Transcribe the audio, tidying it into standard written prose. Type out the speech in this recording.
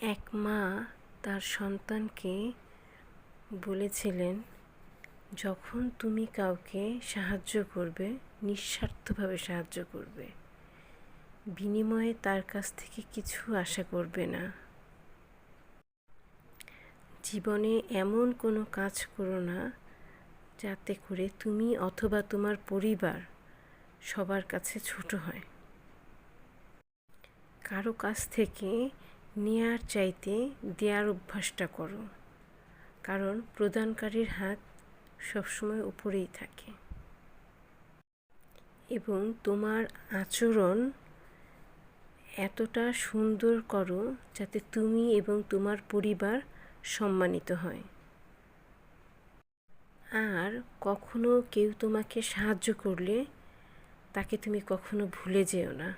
এক মা তার সন্তানকে বলেছিলেন, যখন তুমি কাউকে সাহায্য করবে, নিঃস্বার্থভাবে সাহায্য করবে, বিনিময়ে তার কাছ থেকে কিছু আশা করবে না। জীবনে এমন কোনো কাজ করো না যাতে করে তুমি অথবা তোমার পরিবার সবার কাছে ছোট হয়। কারো কাছ থেকে নেয়ার চাইতে দেয়ার অভ্যাসটা করো, কারণ প্রদানকারীর হাত সবসময় উপরেই থাকে। এবং তোমার আচরণ এতটা সুন্দর করো যাতে তুমি এবং তোমার পরিবার সম্মানিত হয়। আর কখনো কেউ তোমাকে সাহায্য করলে তাকে তুমি কখনো ভুলে যেও না।